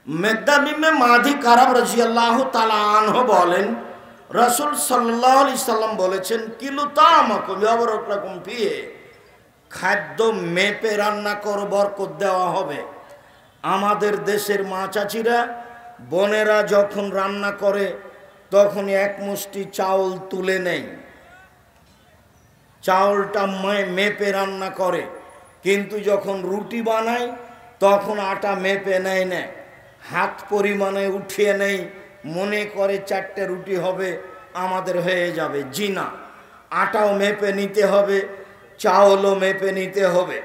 মিকদাদ ইবনে মাদি কারাব রাদিয়াল্লাহু তাআলা আনহু বলেন, রাসূল সাল্লাল্লাহু আলাইহি সাল্লাম বলেছেন, কিলু তামাকুম ইয়াবরাকুম ফিহি, খাদ্য মেপে রান্না করে বরকত দেওয়া হবে। আমাদের দেশের মা চাচিরা বোনেরা যখন রান্না করে তখন এক মুষ্টি চাউল তুলে নেয়, চাউলটা মেপে রান্না করে, কিন্তু যখন রুটি বানায় তখন আটা মেপে নেয় না, হাত পরিমাণে উঠিয়ে নেই, মনে করে 4টে রুটি হবে আমাদের হয়ে যাবে। জি না, আটাও মেপে নিতে হবে, চাউলও মেপে নিতে হবে,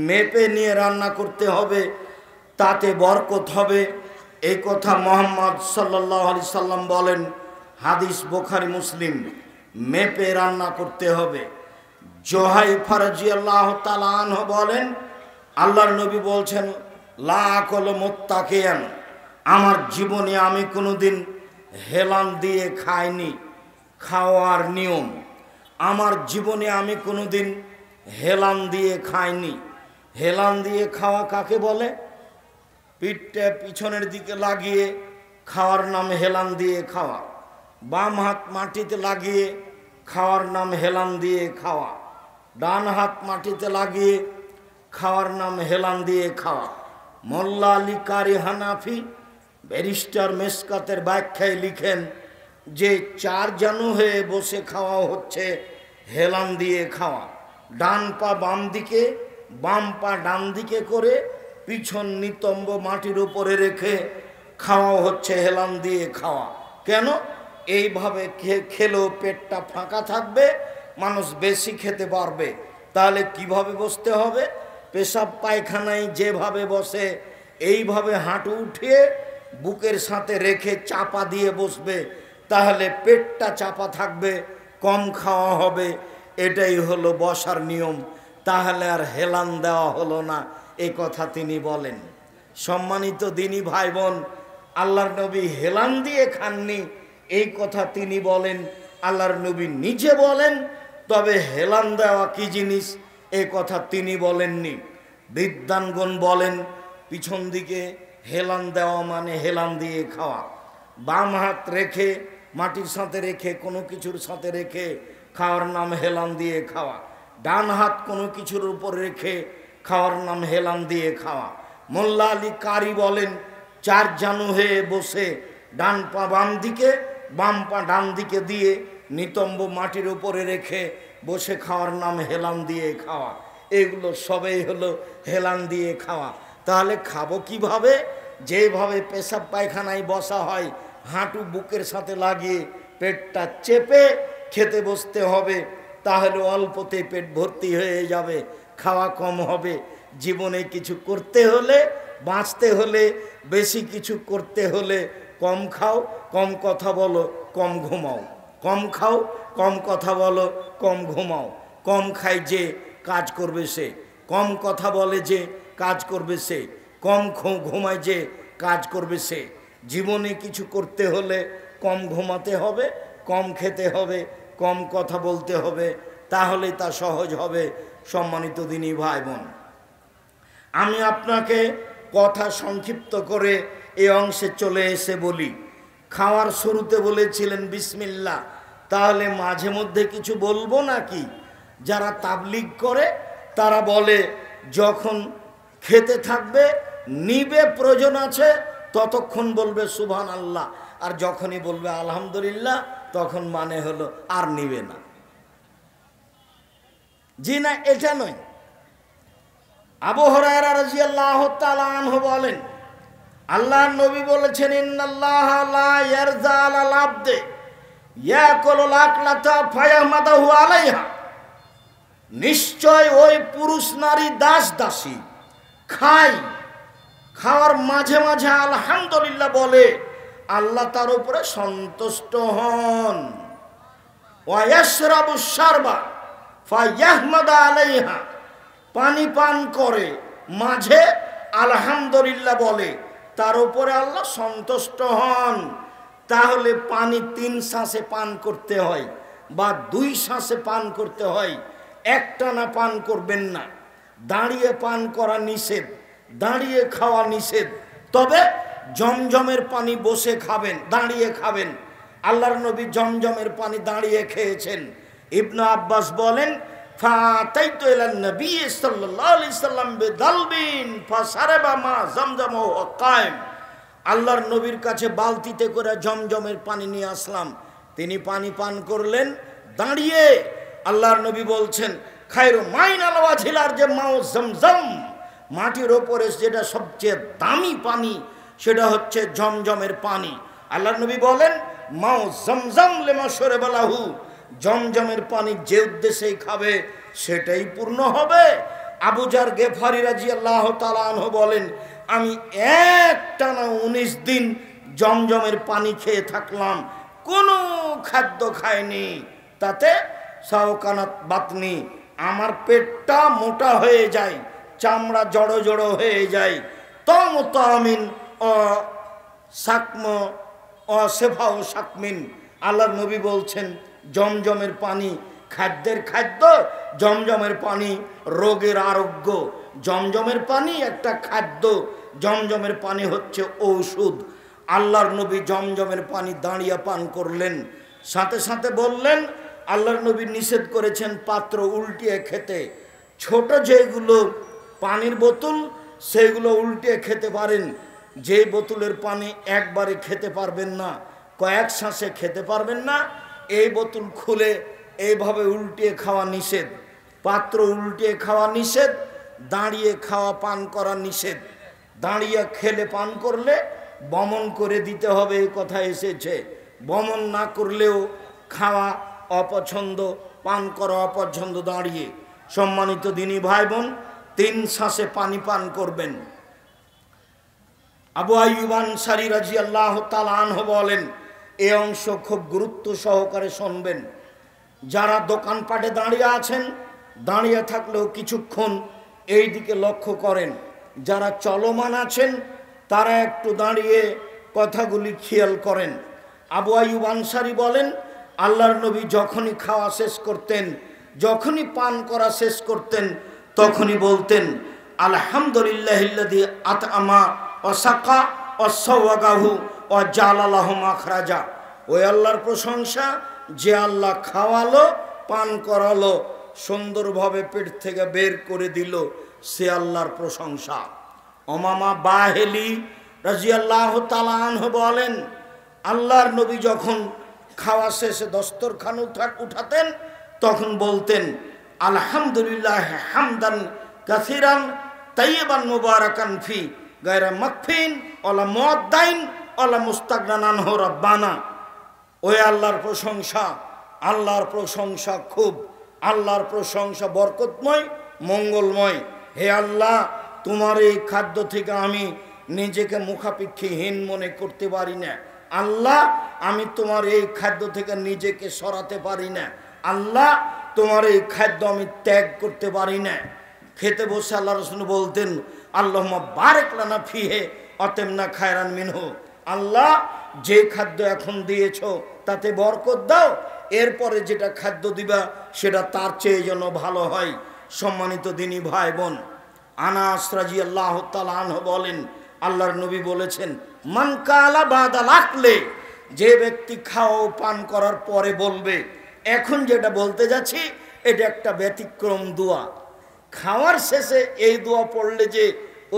মেপে নিয়ে রান্না করতে হবে, তাতে বরকত হবে। এই কথা মুহাম্মদ সাল্লাল্লাহু আলাইহি সাল্লাম বলেন, হাদিস বুখারী মুসলিম। মেপে রান্না করতে হবে। জুহাইফা রাদিয়াল্লাহু তাআলা আনহু বলেন, আল্লাহর নবী বলছেন, লা আকুল মুত্তাকিয়ান, আমার জীবনে আমি কোনোদিন হেলান দিয়ে খাইনি। খাওয়ার নিয়ম, আমার জীবনে আমি কোনোদিন হেলান দিয়ে খাইনি। হেলান দিয়ে খাওয়া কাকে বলে? পিঠটা পিছনের দিকে লাগিয়ে খাওয়ার নাম হেলান দিয়ে খাওয়া। বাম হাত মাটিতে লাগিয়ে খাওয়ার নাম হেলান দিয়ে খাওয়া। ডান হাত মাটিতে লাগিয়ে খাওয়ার নাম হেলান দিয়ে খাওয়া। মোল্লা আলী কারি হানাফি ব্যারিস্টার মেশকাতের ব্যাখ্যায় লিখেন যে 4 জানু হয়ে বসে খাওয়া হচ্ছে হেলান দিয়ে খাওয়া। ডান পা বাম দিকে, বাম পা ডান দিকে করে পিছন নিতম্ব মাটির উপরে রেখে খাওয়া হচ্ছে হেলান দিয়ে খাওয়া। কেন? এইভাবে খেলেও পেটটা ফাঁকা থাকবে, মানুষ বেশি খেতে পারবে। তাহলে কিভাবে বসতে হবে? পেশাব পায়খানায় যেভাবে বসে এইভাবে হাঁটু উঠিয়ে বুকের সাথে রেখে চাপা দিয়ে বসবে, তাহলে পেটটা চাপা থাকবে, কম খাওয়া হবে। এটাই হলো বসার নিয়ম। তাহলে আর হেলান দেওয়া হলো না, এই কথা তিনি বলেন। সম্মানিত দিনী ভাই বোন, আল্লাহর নবী হেলান দিয়ে খাননি এই কথা তিনি বলেন, আল্লাহর নবী নিজে বলেন। তবে হেলান দেওয়া কি জিনিস এ কথা তিনি বলেননি। বিদ্বানগণ বলেন, পিছন দিকে হেলান দেওয়া মানে হেলান দিয়ে খাওয়া। বাম হাত রেখে মাটির সাথে রেখে কোনো কিছুর সাথে রেখে খাওয়ার নাম হেলান দিয়ে খাওয়া। ডান হাত কোনো কিছুর উপর রেখে খাওয়ার নাম হেলান দিয়ে খাওয়া। মোল্লা আলী কারি বলেন, 4 জানু হয়ে বসে ডান পা বাম দিকে, বাম পা ডান দিকে দিয়ে নিতম্ব মাটির উপরে রেখে বসে খাওয়ার নাম হেলান দিয়ে খাওয়া। এগুলো সবই হলো হেলান দিয়ে খাওয়া। তাহলে খাবো কিভাবে? যেভাবে পেশাব পায়খানায় বসা হয়, হাঁটু বুকের সাথে লাগিয়ে পেটটা চেপে খেতে বসতে হবে। তাহলে অল্পতে পেট ভর্তি হয়ে যাবে, খাওয়া কম হবে। জীবনে কিছু করতে হলে, বাঁচতে হলে, বেশি কিছু করতে হলে কম খাও, কম কথা বলো, কম ঘুমাও। কম খাও, কম কথা বলো, কম ঘুমাও। কম খায় যে কাজ করবে সে, কম কথা বলে যে কাজ করবে সে, কম ঘুমায় যে কাজ করবে সে। জীবনে কিছু করতে হলে কম ঘুমাতে হবে, কম খেতে হবে, কম কথা বলতে হবে, তাহলে তা সহজ হবে। সম্মানিত দিনী ভাই বোন, আমি আপনাকে কথা সংক্ষিপ্ত করে এই অংশে চলে এসে বলি। খাওয়ার শুরুতে বলেছিলেন বিসমিল্লাহ, তাহলে মাঝে মধ্যে কিছু বলবো নাকি? যারা তাবলিগ করে তারা বলে যখন খেতে থাকবে নিবে, প্রয়োজন আছে ততক্ষণ বলবে সুবহানাল্লাহ, আর যখনই বলবে আলহামদুলিল্লাহ তখন মানে হলো আর নিবে না। জি না, এটা নয়। আবু হুরায়রা রাদিয়াল্লাহু তাআলা আনহু বলেন, আল্লাহর নবী বলেছেন, ইন্নাল্লাহা লা ইয়ারজা আলাল আবদে ইয়াকুলুল আকলাতা ফায়াহমাদাহু আলাইহা, নিশ্চয় ওই পুরুষ নারী দাস দাসী খায়, খাওয়ার মাঝে মাঝে আলহামদুলিল্লাহ বলে, আল্লাহ তার উপরে সন্তুষ্ট হন। ওয়া ইয়াশরাবু শারবা ফায়াহমাদা আলাইহা, পানি পান করে মাঝে আলহামদুলিল্লাহ বলে, তার উপরে আল্লাহ সন্তুষ্ট হন। তাহলে পানি 3 শ্বাসে পান করতে হয় বা 2 শ্বাসে পান করতে হয়, একটানা পান করবেন না। দাঁড়িয়ে পান করা নিষেধ, দাঁড়িয়ে খাওয়া নিষেধ, তবে জমজমের পানি বসে খাবেন, দাঁড়িয়ে খাবেন। আল্লাহর নবী জমজমের পানি দাঁড়িয়ে খেয়েছেন। ইবনে আব্বাস বলেন, ফাতাইতু ইলান নবী সাল্লাল্লাহু আলাইহি সাল্লাম বিদালবিন ফাসারাবা মা জমজম ওয়া কায়েম। আল্লাহর নবীর কাছে বালতিতে করে জমজমের পানি নিয়ে আসলাম, তিনি পানি পান করলেন দাঁড়িয়ে। আল্লাহর নবী বলছেন, খায়রু মাইন আল ওয়াজিলার যে মাও জমজম, মাটির ওপরে যেটা সবচেয়ে দামি পানি সেটা হচ্ছে জমজমের পানি। আল্লাহর নবী বলেন, মাও জমজম লিমা শরবালাহু, জমজমের পানি যে উদ্দেশ্যেই খাবে সেটাই পূর্ণ হবে। আবু জার গেফারি রাদিয়াল্লাহু তাআলা আনহু বলেন, আমি একটানা 19 দিন জমজমের পানি খেয়ে থাকলাম, কোনো খাদ্য খাইনি। তাতে সাওকানাত বাতনি, আমার পেটটা মোটা হয়ে যায়, চামড়া জড়ো জড়ো হয়ে যায়। তমতামিন ও সাকম ও সেফা ও সাকমিন। আল্লাহর নবী বলছেন, জমজমের পানি খাদ্যের খাদ্য, জমজমের পানি রোগের আরোগ্য। জমজমের পানি একটা খাদ্য, জমজমের পানি হচ্ছে ঔষধ। আল্লাহর নবী জমজমের পানি দাঁড়িয়ে পান করলেন। সাথে সাথে বললেন, আল্লাহর নবী নিষেধ করেছেন পাত্র উল্টিয়ে খেতে। ছোট যেগুলো পানির বোতল সেগুলো উল্টিয়ে খেতে পারেন। যে বোতলের পানি একবারে খেতে পারবেন না, কয়েক শ্বাসে খেতে পারবেন না, এই বোতল খুলে এইভাবে উল্টিয়ে খাওয়া নিষেধ। পাত্র উল্টিয়ে খাওয়া নিষেধ, দাঁড়িয়ে খাওয়া পান করা নিষেধ। দাঁড়িয়ে খেলে পান করলে বমন করে দিতে হবে, এই কথা এসেছে। বমন না করলেও খাওয়া অপছন্দ, পান করা অপছন্দ দাঁড়িয়ে। সম্মানিত দিনী ভাই বোন, 3 শ্বাসে পানি পান করবেন। আবু আইয়ুব আনসারী রাদিয়াল্লাহু তাআলা আনহু বলেন, এই অংশ খুব গুরুত্ব সহকারে শুনবেন। যারা দোকানপাটে দাঁড়িয়ে আছেন, দাঁড়িয়ে থাকলেও কিছুক্ষণ এই দিকে লক্ষ্য করেন। যারা চলমান আছেন তারা একটু দাঁড়িয়ে কথাগুলি খেয়াল করেন। আবু আইয়ুব আনসারী বলেন, আল্লাহর নবী যখনই খাওয়া শেষ করতেন, যখনই পান করা শেষ করতেন, তখনই বলতেন, আলহামদুলিল্লাহিল্লাযী আতআমা ওয়া সাকা ওয়া সাওয়াগাহু ওয়া জাআলা লাহু মাখরাজা। ওই আল্লাহর প্রশংসা যে আল্লাহ খাওয়ালো, পান করালো, সুন্দরভাবে পেট থেকে বের করে দিল, সে আল্লাহর প্রশংসা। ওমামা বাহেলি রাদিয়াল্লাহু তাআলা আনহু বলেন, আল্লাহর নবী যখন খাওয়া শেষে দস্তরখান উঠাতেন তখন বলতেন, আলহামদুলিল্লাহ হামদান কাসিরান তাইয়িবান মুবারাকান ফি গায়রা মাকফিন ওয়ালা মুআদ্দাইন ওয়ালা মুস্তাগনান আনহু রাব্বানা। ওই আল্লাহর প্রশংসা, আল্লাহর প্রশংসা খুব, আল্লাহর প্রশংসা বরকতময়, মঙ্গলময়। হে আল্লাহ, তোমার এই খাদ্য থেকে আমি নিজেকে মুখাপেক্ষীহীন মনে করতে পারি না। আল্লাহ, আমি তোমার এই খাদ্য থেকে নিজেকে সরাতে পারি না। আল্লাহ, তোমার এই খাদ্য আমি ত্যাগ করতে পারি না। খেতে বসে আল্লাহ রাসূল বলতেন, আল্লাহুম্মা বারিক লানা ফিহি আতিমনা খায়রান মিনহু। আল্লাহ, যে খাদ্য এখন দিয়েছো তাতে বরকত দাও, এরপরে যেটা খাদ্য দিবা সেটা তার চেয়ে যেন ভালো হয়। সম্মানিত দিনী ভাই বোন, আনাস রাদিয়াল্লাহু তাআলা আনহু বলেন, আল্লাহর নবী বলেছেন, মান কালা বাদাল আকলে, যে ব্যক্তি খাওয়া পান করার পরে বলবে, এখন যেটা বলতে যাচ্ছি এটা একটা ব্যতিক্রম দোয়া। খাওয়ার শেষে এই দোয়া পড়লে যে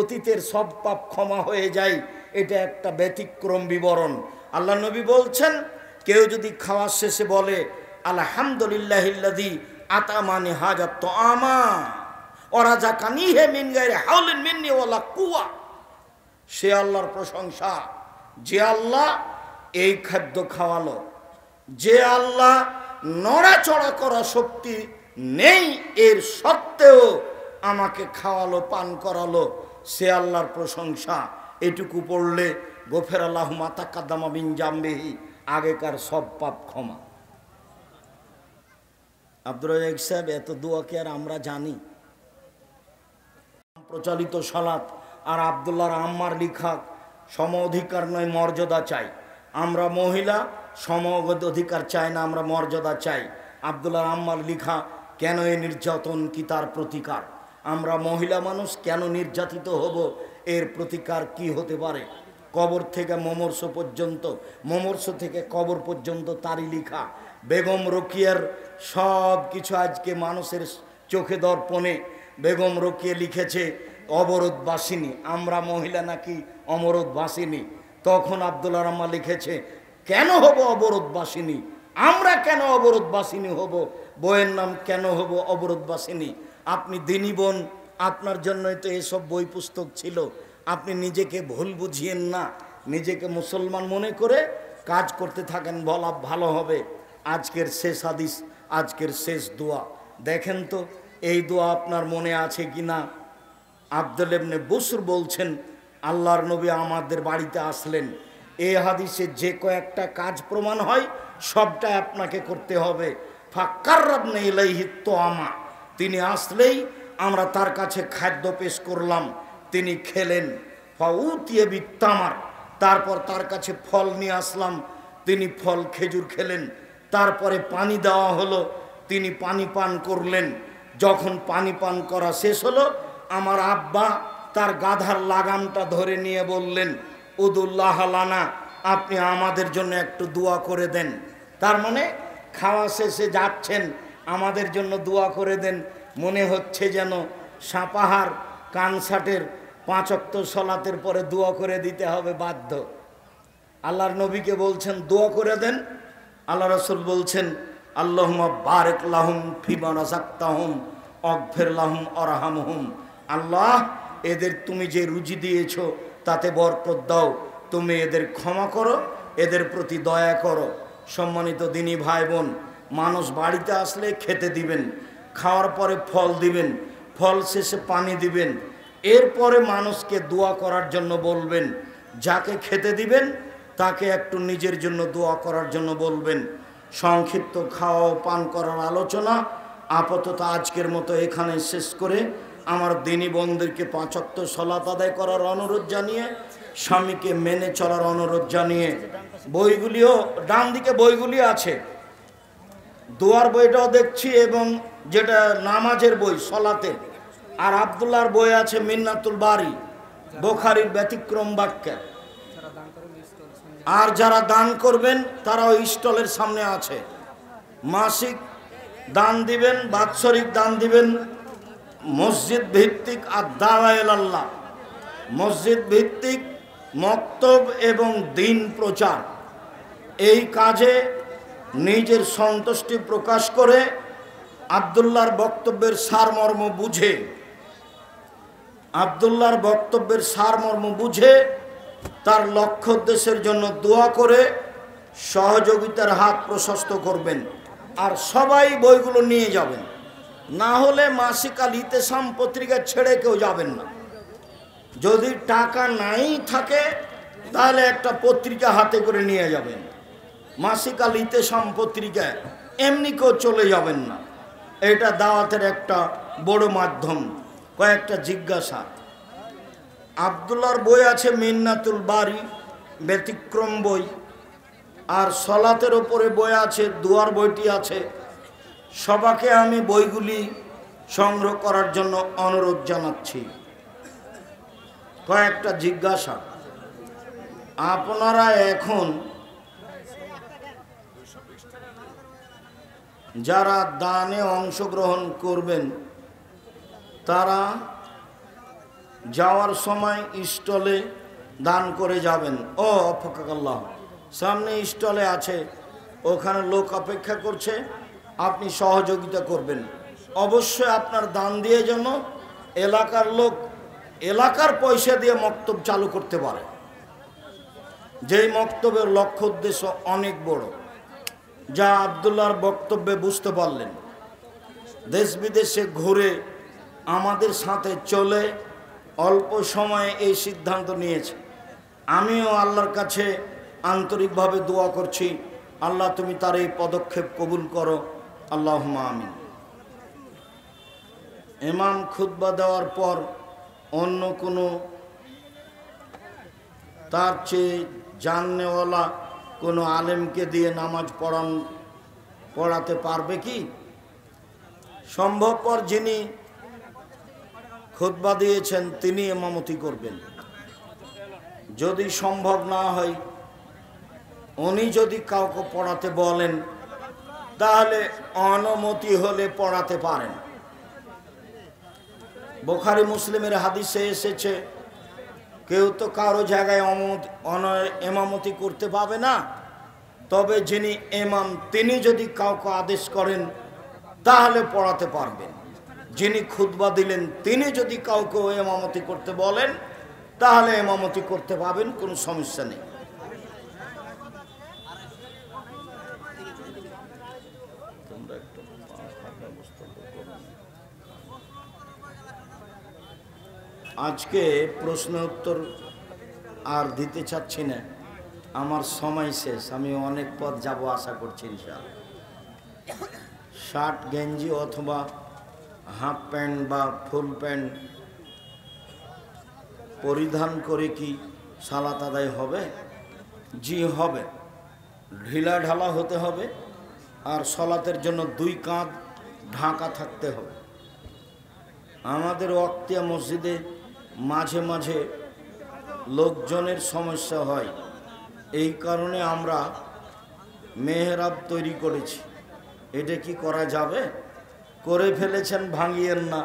অতীতের সব পাপ ক্ষমা হয়ে যায়, এটা একটা ব্যতিক্রম বিবরণ। আল্লাহ নবী বলছেন, কেউ যদি খাওয়ার শেষে বলে, আলহামদুলিল্লাহিল্লাযী আতামানি হাজা তুআমা ওয়া রাযাকানিহি মিন গায়রি হাওলিন মিন্নি ওয়ালা কুওয়া, সে আল্লাহর প্রশংসা। যে আল্লাহ এই খাদ্য খাওয়ালো, যে আল্লাহ নড়াচড়া করা শক্তি নেই এর সত্ত্বেও আমাকে খাওয়ালো, পান করালো, সে আল্লাহর প্রশংসা। এটুকু পড়লে গোফের আল্লাহ মা তাকাদ্দামা মিন জামবিহি, আগেকার সব পাপ ক্ষমা। আব্দুর রাজ্জাক সাহেব, এত দোয়া কি আর আমরা জানি? প্রচলিত সালাত আর আব্দুল্লাহর আম্মার লিখা সম অধিকার নয়, মর্যাদা চাই। আমরা মহিলা সম অধিকার চাই না, আমরা মর্যাদা চাই। আব্দুল্লাহর আম্মার লিখা কেন এই নির্যাতন, কি তার প্রতিকার? আমরা মহিলা মানুষ কেন নির্যাতিত হব, এর প্রতিকার কি হতে পারে? কবর থেকে মমর্ষ পর্যন্ত, মমর্ষ থেকে কবর পর্যন্ত তারই লিখা। বেগম রোকিয়ার সব কিছু আজকে মানুষের চোখে দর্পণে। বেগম রোকিয়া লিখেছে অবরোধবাসিনী, আমরা মহিলা নাকি অমরোধবাসিনী। তখন আব্দুল্লাহ রহমান লিখেছে কেন হব অবরোধবাসিনী, আমরা কেন অবরোধবাসিনী হব, বইয়ের নাম কেন হব অবরোধবাসিনী। আপনি দিনী বোন, আপনার জন্যই তো এসব বই পুস্তক ছিল। আপনি নিজেকে ভুল বুঝিয়েন না, নিজেকে মুসলমান মনে করে কাজ করতে থাকেন, বলা ভালো হবে। আজকের শেষ হাদিস, আজকের শেষ দোয়া দেখেন তো, এই দোয়া আপনার মনে আছে কি না? আব্দুল ইবনে বুসর বলছেন আল্লাহর নবী আমাদের বাড়িতে আসলেন, এই হাদিসে যে কয়েকটা কাজ প্রমাণ হয় সবটা আপনাকে করতে হবে। ফাক্কাররাবনা ইলাইহি তোয়ামা, তিনি আসলেই আমরা তার কাছে খাদ্য পেশ করলাম, তিনি খেলেন। ফাউতিয়া বিত্তামার, তারপর তার কাছে ফল নিয়ে আসলাম, তিনি ফল খেজুর খেলেন। তারপরে পানি দেওয়া হলো, তিনি পানি পান করলেন। যখন পানি পান করা শেষ হলো, আমার আব্বা তার গাধার লাগামটা ধরে নিয়ে বললেন উদুল্লাহ লানা, আপনি আমাদের জন্য একটু দোয়া করে দেন। তার মানে খাওয়া শেষে যাচ্ছেন, আমাদের জন্য দোয়া করে দেন। মনে হচ্ছে যেন সাপাহার কানসাটের 5 ওয়াক্ত সালাতের পরে দোয়া করে দিতে হবে বাধ্য। আল্লাহর নবীকে বলছেন দোয়া করে দেন। আল্লাহ রাসূল বলছেন আল্লাহুম্মা বারিক লাহুম ফিমা রাযাকতাহুম ওয়াগফির লাহুম ওয়ারহামহুম, আল্লাহ এদের তুমি যে রুজি দিয়েছো তাতে বরকত দাও, তুমি এদের ক্ষমা করো, এদের প্রতি দয়া করো। সম্মানিত দিনী ভাই বোন, মানুষ বাড়িতে আসলে খেতে দিবেন, খাওয়ার পরে ফল দিবেন, ফল শেষে পানি দিবেন, এরপরে মানুষকে দোয়া করার জন্য বলবেন। যাকে খেতে দিবেন তাকে একটু নিজের জন্য দোয়া করার জন্য বলবেন। সংক্ষিপ্ত খাওয়া ও পান করার আলোচনা আপাতত আজকের মতো এখানে শেষ করে আমার দিনী বোনদেরকে 5 ওয়াক্ত সালাত আদায় করার অনুরোধ জানিয়ে, স্বামীকে মেনে চলার অনুরোধ জানিয়ে, বইগুলিও ডান দিকে বইগুলি আছে, দোয়ার বইটাও দেখছি এবং যেটা নামাজের বই সলাতে, আর আব্দুল্লাহর বই আছে মিন্নাতুল বারি, বুখারীর ব্যতিক্রম বাক্য। আর যারা দান করবেন তারা ওই স্টলের সামনে আছে, মাসিক দান দিবেন, বাৎসরিক দান দিবেন। মসজিদ ভিত্তিক আদ-দাওয়া ইলাল্লাহ, মসজিদ ভিত্তিক মক্তব এবং দিন প্রচার, এই কাজে নিজের সন্তুষ্টি প্রকাশ করে আব্দুল্লাহর বক্তব্যের সারমর্ম বুঝে, আব্দুল্লাহর বক্তব্যের সারমর্ম বুঝে তার লক্ষ্য উদ্দেশ্যের জন্য দোয়া করে সহযোগিতার হাত প্রশস্ত করবেন। আর সবাই বইগুলো নিয়ে যাবেন, না হলে মাসিক আল ইতেসাম পত্রিকা ছেড়ে কেউ যাবেন না। যদি টাকা নাই থাকে তাহলে একটা পত্রিকা হাতে করে নিয়ে যাবেন, মাসিক আল ইতেসাম পত্রিকা, এমনি কেউ চলে যাবেন না। এটা দাওয়াতের একটা বড় মাধ্যম। কয়েকটা জিজ্ঞাসা, আব্দুল্লাহর বই আছে মিন্নাতুল বারি, ব্যতিক্রম বই, আর সলাতের ওপরে বই আছে, দুয়ার বইটি আছে। সবাকে আমি বইগুলি সংগ্রহ করার জন্য অনুরোধ জানাচ্ছি। কয়েকটা জিজ্ঞাসা, আপনারা এখন যারা দানে অংশগ্রহণ করবেন তারা যাওয়ার সময় স্টলে দান করে যাবেন। ও অফাকাল্লাহ, সামনে স্টলে আছে, ওখানে লোক অপেক্ষা করছে, আপনি সহযোগিতা করবেন। অবশ্যই আপনার দান দিয়ে যেন এলাকার লোক এলাকার পয়সা দিয়ে মক্তব চালু করতে পারে, যেই মক্তবের লক্ষ্য উদ্দেশ্য অনেক বড়, যা আব্দুল্লাহর বক্তব্যে বুঝতে পারলেন। দেশ বিদেশে ঘুরে আমাদের সাথে চলে অল্প সময়ে এই সিদ্ধান্ত নিয়েছে। আমিও আল্লাহর কাছে আন্তরিকভাবে দোয়া করছি, আল্লাহ তুমি তার এই পদক্ষেপ কবুল করো, আল্লাহুম্মা আমিন। ইমাম খুতবা দেওয়ার পর অন্য কোনো তার চেয়ে জাননেওয়ালা কোনো আলেমকে দিয়ে নামাজ পড়াতে পারবে কি? সম্ভবপর যিনি খুতবা দিয়েছেন তিনি ইমামতি করবেন। যদি সম্ভব না হয় উনি যদি কাউকে পড়াতে বলেন তাহলে অনুমতি হলে পড়াতে পারেন। বুখারী মুসলিমের হাদিসে এসেছে কেউ তো কারো জায়গায় ইমামতি করতে পাবে না, তবে যিনি ইমাম তিনি যদি কাউকে আদেশ করেন তাহলে পড়াতে পারবেন। যিনি খুতবা দিলেন তিনি যদি কাউকে ইমামতি করতে বলেন তাহলে ইমামতি করতে পাবেন, কোনো সমস্যা নেই। আজকে প্রশ্ন উত্তর আর দিতে চাচ্ছি না, আমার সময় শেষ। আমি অনেক পথ যাব আশা করছি ইনশাআল্লাহ। শার্ট গেঞ্জি অথবা হাফ প্যান্ট বা ফুল প্যান্ট পরিধান করে কি সালাত আদায় হবে? জি হবে। ঢিলা ঢালা হতে হবে আর সলাতের জন্য দুই কাঁধ ঢাকা থাকতে হবে। আমাদের ওয়াক্তিয়া মসজিদে মাঝে মাঝে লোকজনের সমস্যা হয়, এই কারণে আমরা মেহরাব তৈরি করেছি। এটা কি করা যাবে? করে ফেলেছেন, ভাঙিয়েন না।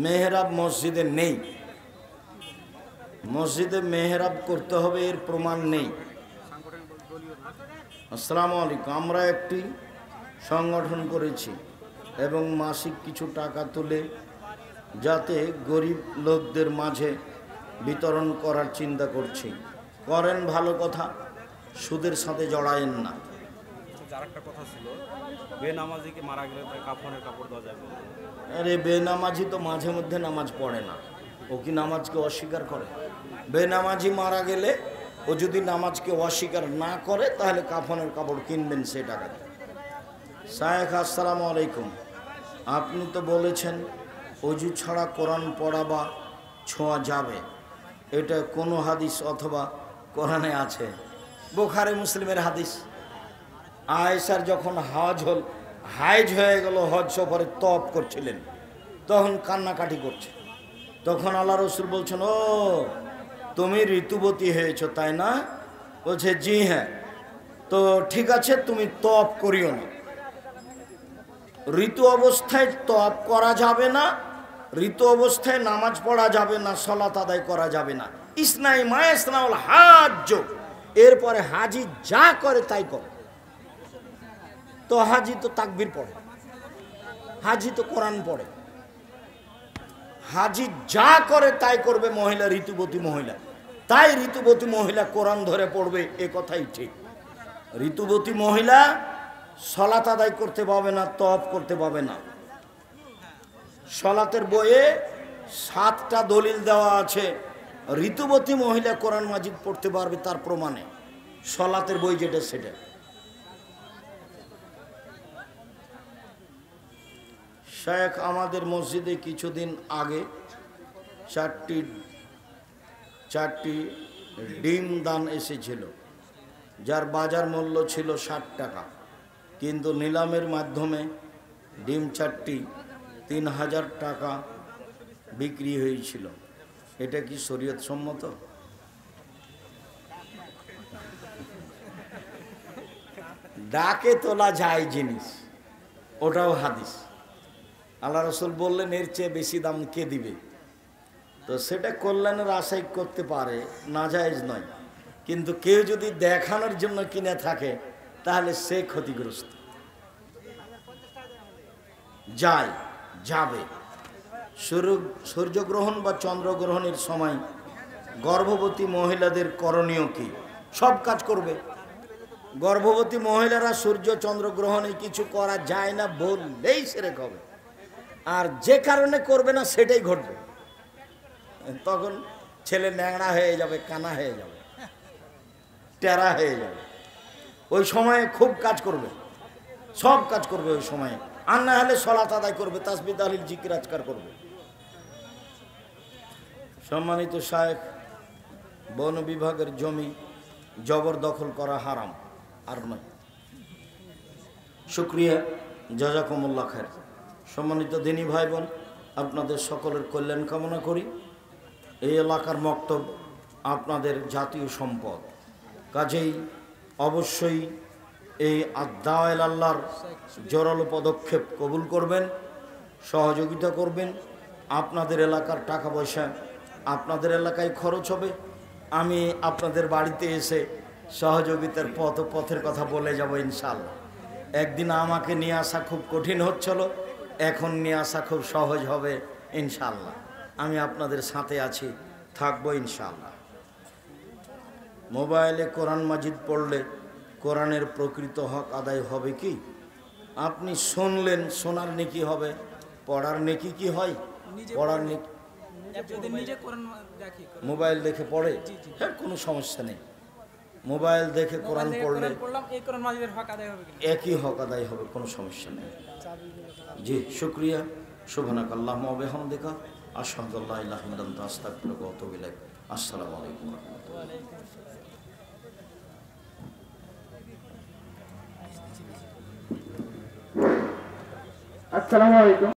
মেহরাব মসজিদে নেই, মসজিদে মেহরাব করতে হবে এর প্রমাণ নেই। আসসালামু আলাইকুম। আমরা একটি সংগঠন করেছি এবং মাসিক কিছু টাকা তুলে যাতে গরিব লোকদের মাঝে বিতরণ করার চিন্তা করছি। করেন, ভালো কথা, সুদের সাথে জড়ায়েন না। আরেকটা কথা ছিল, বেনামাজিকে মারা গেলে তার কাফনের কাপড় দেওয়া যাবে? আরে বেনামাজি তো মাঝে মধ্যে নামাজ পড়ে না, ও কি নামাজকে অস্বীকার করে? বেনামাজি মারা গেলে ও যদি নামাজকে অস্বীকার না করে তাহলে কাফনের কাপড় কিনবেন সে টাকাতে। শায়েখ আসসালামু আলাইকুম, আপনি তো বলেছেন অজু ছাড়া কোরআন পড়া বা ছোঁয়া যাবে, এটা কোনো হাদিস অথবা কোরআনে আছে? বুখারী মুসলিমের হাদিস। আয়েশার যখন হাইজ হয়ে গেল, হজ সফরে তওয়াফ করছিলেন, তখন কান্নাকাটি করছে। তখন আল্লাহ রসুল বলছেন, ও তুমি ঋতুবতী হয়েছ তাই না? বলছে জি হ্যাঁ। তো ঠিক আছে, তুমি তওয়াফ করিও না। ঋতু অবস্থায় তওয়াফ করা যাবে না, ঋতু অবস্থায় নামাজ পড়া যাবে না, সালাত আদায় করা যাবে না। ইসনাই মায়াসনাউল হাজ্জ, এরপরে হাজি যা করে তাই করে। তো হাজি তো তাকবীর পড়ে, হাজি তো কোরআন পড়ে, হাজি যা করে তাই করবে। মহিলা ঋতুবতী মহিলা, তাই ঋতুবতী মহিলা কোরআন ধরে পড়বে, এ কথাই ঠিক। ঋতুবতী মহিলা সালাত আদায় করতে পাবে না, তওয়াফ করতে পাবে না। সালাতের বইয়ে 7টা দলিল দেওয়া আছে, ঋতুবতী মহিলা কোরআন মাজিদ পড়তে পারবে, তার প্রমাণে সালাতের বই যেটা সেটা। শেখ, আমাদের মসজিদে কিছুদিন আগে 4টি ডিম দান এসেছিল, যার বাজার মূল্য ছিল 60 টাকা, কিন্তু নিলামের মাধ্যমে ডিম 4টি 3000 টাকা বিক্রি হয়েছিল। এটা কি শরীয়ত সম্মত? ডাকে তোলা যায় জিনিস, ওটাও হাদিস। আল্লাহ রসুল বললেন এর চেয়ে বেশি দাম কে দিবে? তো সেটা কল্যাণের আশাই করতে পারে, নাজায়েজ নয়। কিন্তু কেউ যদি দেখানোর জন্য কিনে থাকে তাহলে সে ক্ষতিগ্রস্ত। যাবে। সূর্যগ্রহণ বা চন্দ্রগ্রহণের সময় গর্ভবতী মহিলাদের করণীয় কি? সব কাজ করবে। গর্ভবতী মহিলারা সূর্য চন্দ্রগ্রহণে কিছু করা যায় না বললেই সেরে হবে, আর যে কারণে করবে না সেটাই ঘটবে। তখন ছেলে ন্যাংড়া হয়ে যাবে, কানা হয়ে যাবে, টেরা হয়ে যাবে। ওই সময়ে খুব কাজ করবে, সব কাজ করবে ওই সময়ে। আর না হলে সালাত আদায় করবে, তাসবিহ তাহলিল জিকির আজকার করবে। সম্মানিত শায়েখ, বন বিভাগের জমি জবরদখল করা হারাম, আর নয়। শুকরিয়া, জাযাকুমুল্লাহ খায়ের। সম্মানিত দিনী ভাই বোন, আপনাদের সকলের কল্যাণ কামনা করি। এই এলাকার মক্তব আপনাদের জাতীয় সম্পদ। কাজেই অবশ্যই এই আদাওয়াল আল্লাহর জোরালো পদক্ষেপ কবুল করবেন, সহযোগিতা করবেন। আপনাদের এলাকার টাকা পয়সা আপনাদের এলাকায় খরচ হবে। আমি আপনাদের বাড়িতে এসে সহযোগিতার পথের কথা বলে যাব ইনশাআল্লাহ। একদিন আমাকে নিয়ে আসা খুব কঠিন হচ্ছিল, এখন নিয়ে আসা খুব সহজ হবে ইনশাআল্লাহ। আমি আপনাদের সাথে আছি, থাকবো ইনশাআল্লাহ। মোবাইলে কোরআন মাজিদ পড়লে কোরআনের প্রকৃত হক আদায় হবে কি? আপনি শুনলেন, শোনার নেকি হবে, পড়ার নেকি কি হয়? পড়ার নেকি মোবাইল দেখে পড়ে, হ্যাঁ কোনো সমস্যা নেই। মোবাইল দেখে কোরআন পড়লে একই হক আদায় হবে, কোনো সমস্যা নেই। জি শুক্রিয়া। সুবহানাকাল্লাহুম্মা ওয়া বিহামদিকা আশহাদু আল্লা ইলাহা ইল্লা আনতা আস্তাগফিরুকা ওয়া আতুবু ইলাইক। আসসালামু আলাইকুম ওয়া রাহমাতুল্লাহ। আসসালামু আলাইকুম।